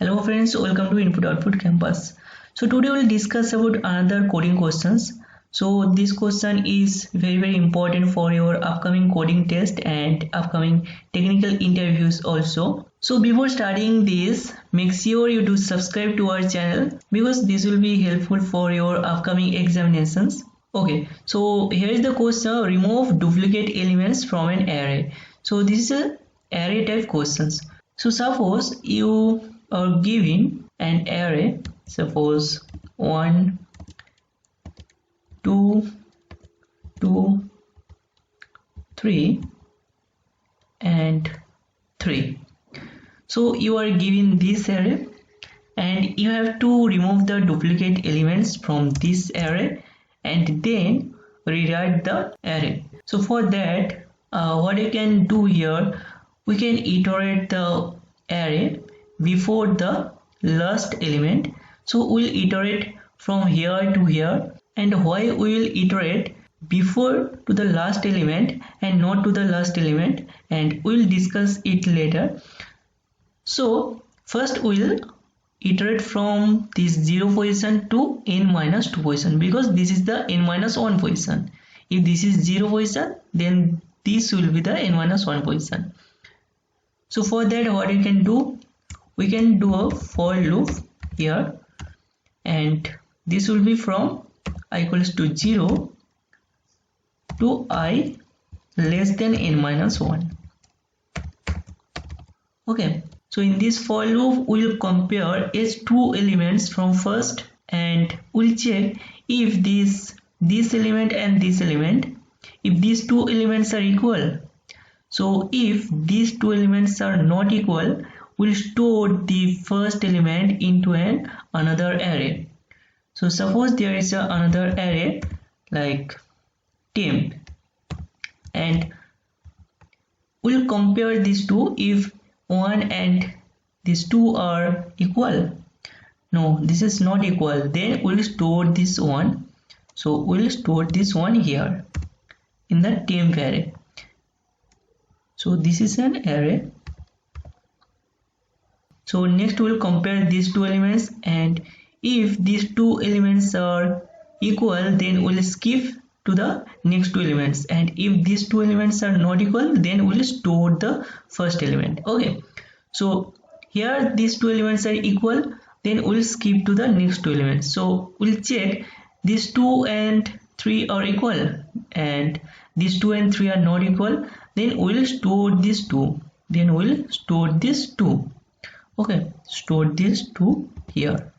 Hello friends, welcome to Input Output Campus. So today we'll discuss about another coding questions. So this question is very important for your upcoming coding test and upcoming technical interviews also. So before starting this, make sure you do subscribe to our channel because this will be helpful for your upcoming examinations. Okay, so here is the question: remove duplicate elements from an array. So this is a array type questions. So suppose you are given an array, suppose 1 2 2 3 and 3. So you are given this array and you have to remove the duplicate elements from this array and then rewrite the array. So for that, what you can do here, we can iterate the array before the last element. So we'll iterate from here to here, and why we will iterate before to the last element and not to the last element, and we'll discuss it later. So first we'll iterate from this 0 position to n-2 position, because this is the n-1 position. If this is 0 position, then this will be the n-1 position. So for that, what you can do, we can do a for loop here, and this will be from I equals to 0 to I less than n-1. Okay, so in this for loop we'll compare its two elements from first, and we'll check if this element and this element, if these two elements are equal. So if these two elements are not equal, we'll store the first element into another array. So suppose there is another array like temp, and we'll compare these two. If 1 and these two are equal, no, this is not equal, then we'll store this one. So we'll store this one here in the temp array. So this is an array. So next we'll compare these two elements, and if these two elements are equal, then we'll skip to the next two elements, and if these two elements are not equal, then we'll store the first element. Okay, so here these two elements are equal, then we'll skip to the next two elements. So we'll check these 2 and 3 are equal, and these 2 and 3 are not equal, then we'll store this 2, then we'll store this 2. Okay, store this 2 here.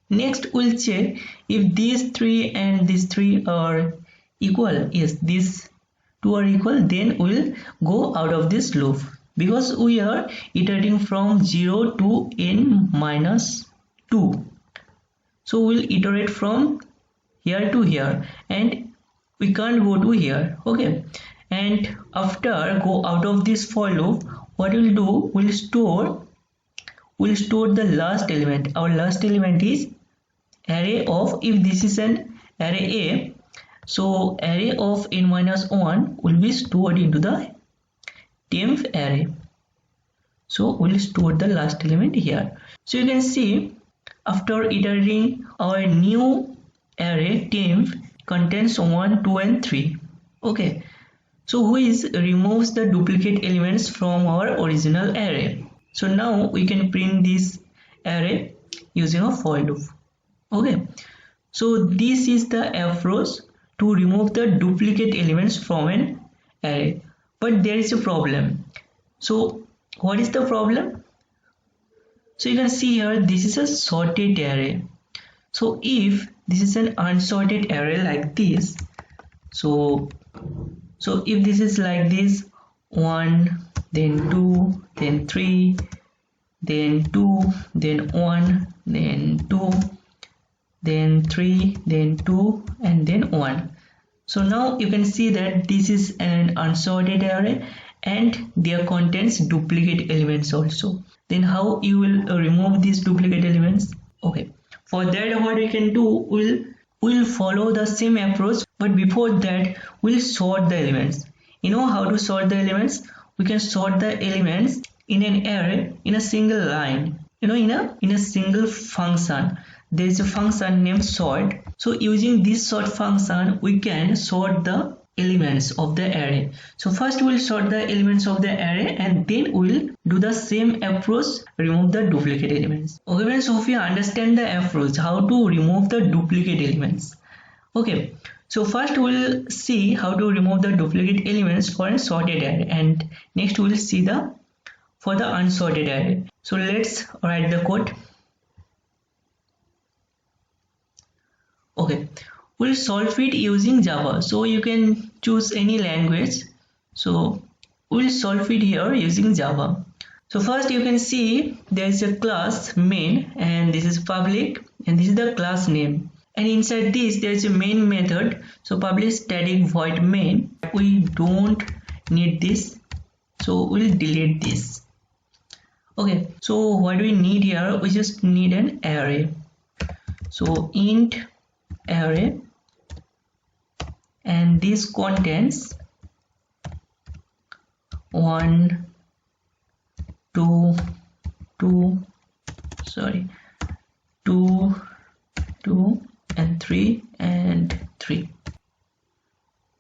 Next we'll check if these 3 and these 3 are equal. Yes, these 2 are equal, then we'll go out of this loop, because we are iterating from 0 to n-2. So we'll iterate from here to here, and we can't go to here. Okay, and after go out of this for loop, what we'll do, we'll store the last element. Our last element is array of, if this is an array A, so array of n-1 will be stored into the temp array. So we'll store the last element here. So you can see, after iterating, our new array temp contains 1, 2 and 3. Okay, so which removes the duplicate elements from our original array. So now we can print this array using a for loop. Okay, so this is the approach to remove the duplicate elements from an array. But there is a problem. So what is the problem? So you can see here, this is a sorted array. So if this is an unsorted array like this, so if this is like this, 1, then 2, then 3, then 2, then 1, then 2, then 3, then 2, and then 1. So now you can see that this is an unsorted array and there contains duplicate elements also. Then how you will remove these duplicate elements? Okay, for that what we can do, we'll follow the same approach, but before that we'll sort the elements. You know how to sort the elements? We can sort the elements in an array in a single line. In a single function, there is a function named sort. So using this sort function, we can sort the elements of the array. So first we'll sort the elements of the array, and then we'll do the same approach, remove the duplicate elements. Okay friends, so if you understand the approach how to remove the duplicate elements. Okay, so first we'll see how to remove the duplicate elements for a sorted array, and next we'll see for the unsorted array. So let's write the code. Okay, we'll solve it using Java. So you can choose any language. So we'll solve it here using Java. So first you can see there is a class main, and this is public, and this is the class name. And inside this there is a main method. So public static void main. We don't need this, so we'll delete this. Okay, so what we need here, we just need an array. So int array, and this contains 1 2 2 and 3 and 3,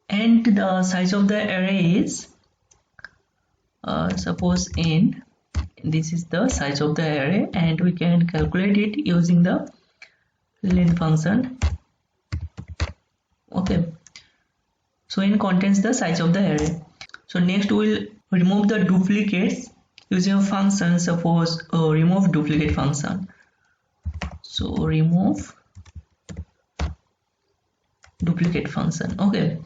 and the size of the array is suppose n. This is the size of the array, and we can calculate it using the length function. Okay, so n contains the size of the array. So next we'll remove the duplicates using a function, suppose remove duplicate function. So remove duplicate function. Okay,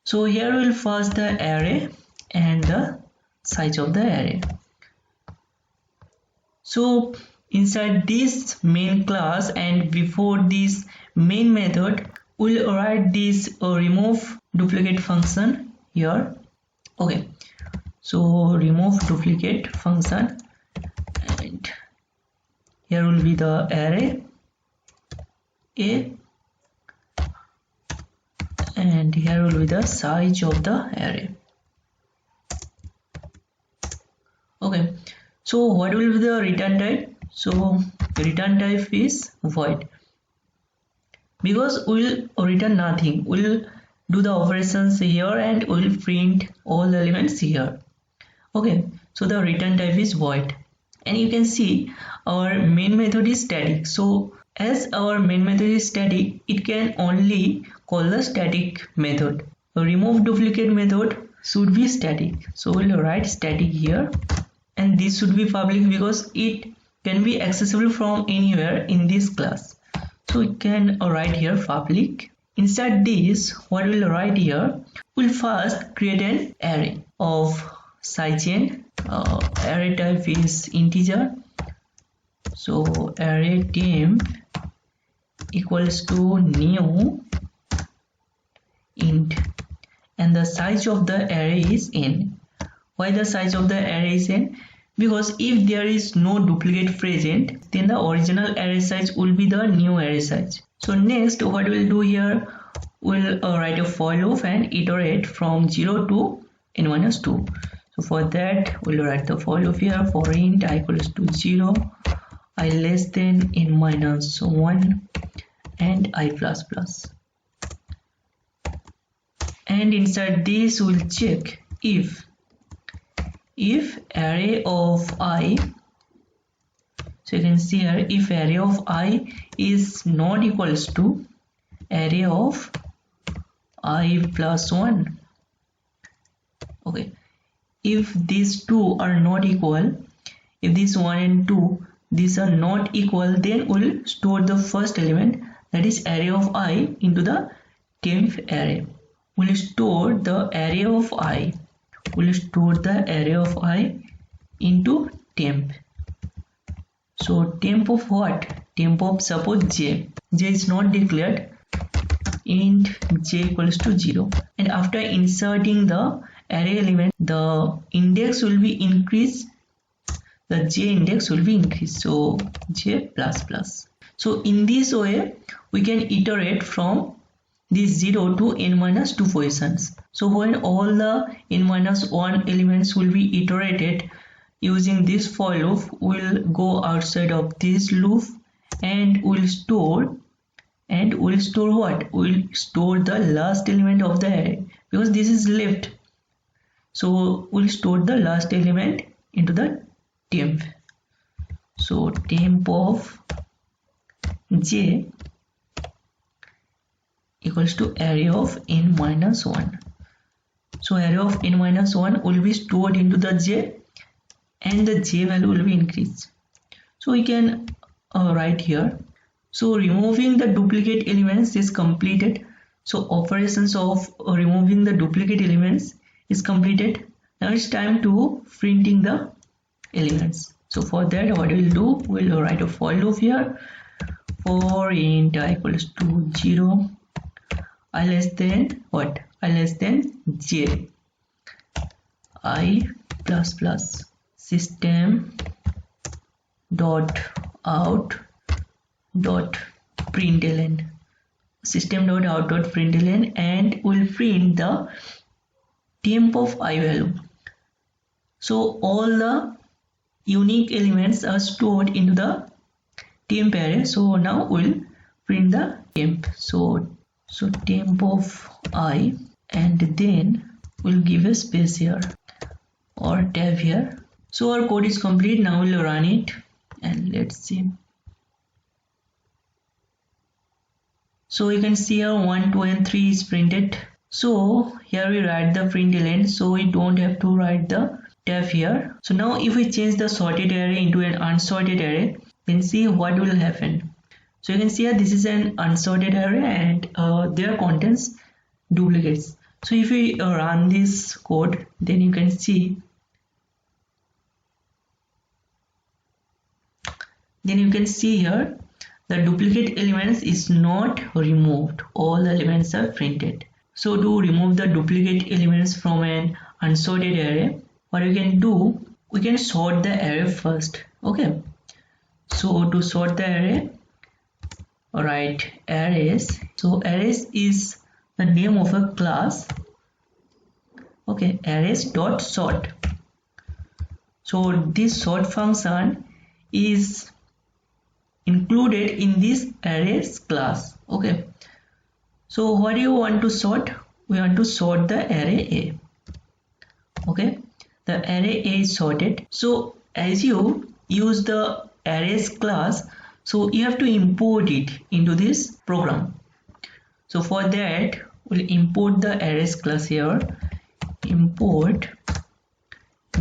so here we'll first the array and the size of the array. So inside this main class and before this main method, we'll write this remove duplicate function here. Okay, so remove duplicate function, and here will be the array A, and here will be the size of the array. Okay, so what will be the return type? So return type is void, because we'll return nothing. We'll do the operations here and we'll print all the elements here. Okay, so the return type is void, and you can see our main method is static. So as our main method is static, it can only call the static method. The remove duplicate method should be static, so we'll write static here, and this should be public because it can be accessible from anywhere in this class. So we can write here public. Inside this, what we'll write here, we'll first create an array of size n. Array type is integer. So array temp equals to new int, and the size of the array is n. Why the size of the array is n? Because if there is no duplicate present, then the original array size will be the new array size. So next what we'll do here, we'll write a for loop and iterate from 0 to n-2. So for that we'll write the for loop here, for int I equals to 0, I less than n-1, and I plus plus. And inside this we'll check if array of I, so you can see here, if array of I is not equals to array of I plus 1. Okay, if these two are not equal, if this 1 and 2 these are not equal, then we'll store the first element, that is array of I, into the temp array. We'll store the array of I. We'll store the array of I into temp. So temp of what? Temp of suppose j. J is not declared. Int j equals to 0. And after inserting the array element, the index will be increased. The j index will be increased. So j plus plus. So in this way, we can iterate from this 0 to n-2 positions. So when all the n-1 elements will be iterated, using this for loop, we'll go outside of this loop and we'll store what? We'll store the last element of the array because this is left. So we'll store the last element into the temp. So temp of j equals to array of n minus 1. So array of n minus 1 will be stored into the j and the j value will be increased. So we can write here. So removing the duplicate elements is completed. So operations of removing the duplicate elements is completed. Now it's time to printing the elements. So for that, what we'll do, we'll write a for loop here. For int I equals to 0, I less than what? I less than j, I plus plus system dot out dot println, system dot out dot println, and will print the temp of I value. So all the unique elements are stored into the temp array. So now we'll print the temp. So temp of I, and then we'll give a space here or tab here. So our code is complete. Now we'll run it and let's see. So you can see here 1, 2 and 3 is printed. So here we write the println, so we don't have to write the tab here. So now if we change the sorted array into an unsorted array, then see what will happen. So you can see here this is an unsorted array and there contains duplicates. So if we run this code, then you can see here the duplicate elements is not removed, all the elements are printed. So to remove the duplicate elements from an unsorted array, what we can do, we can sort the array first. Okay, so to sort the array, write arrays. So arrays is the name of a class. Okay, arrays dot sort. So this sort function is included in this arrays class. Okay, so what do you want to sort? We want to sort the array A. Okay, the array A is sorted. So as you use the arrays class, so you have to import it into this program. So for that, we'll import the arrays class here. Import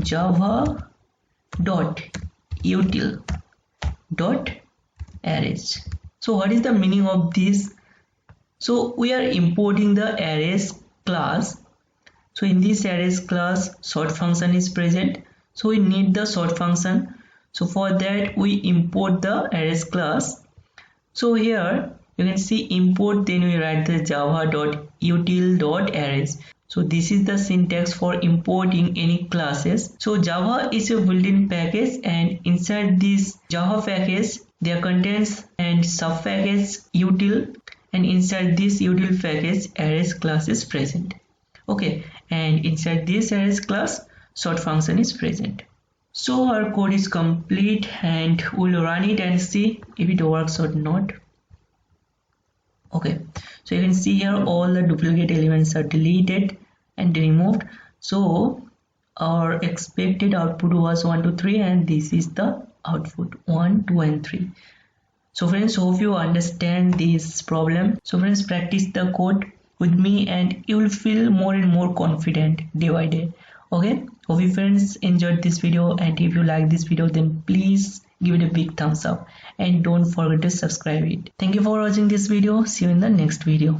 java dot util dot arrays. So what is the meaning of this? So we are importing the arrays class. So in this arrays class, sort function is present. So we need the sort function. So for that we import the arrays class. So here you can see import, then we write the java.util.arrays. So this is the syntax for importing any classes. So Java is a built-in package, and inside this Java package there contains and sub package util, and inside this util package arrays class is present. Okay, and inside this arrays class sort function is present. So our code is complete and we'll run it and see if it works or not. Okay, so you can see here all the duplicate elements are deleted and removed. So our expected output was 1, 2, 3, and this is the output 1, 2 and 3. So friends, hope you understand this problem. So friends, practice the code with me and you will feel more and more confident day by day. Okay, hope you friends enjoyed this video, and if you like this video then please give it a big thumbs up and don't forget to subscribe it. Thank you for watching this video. See you in the next video.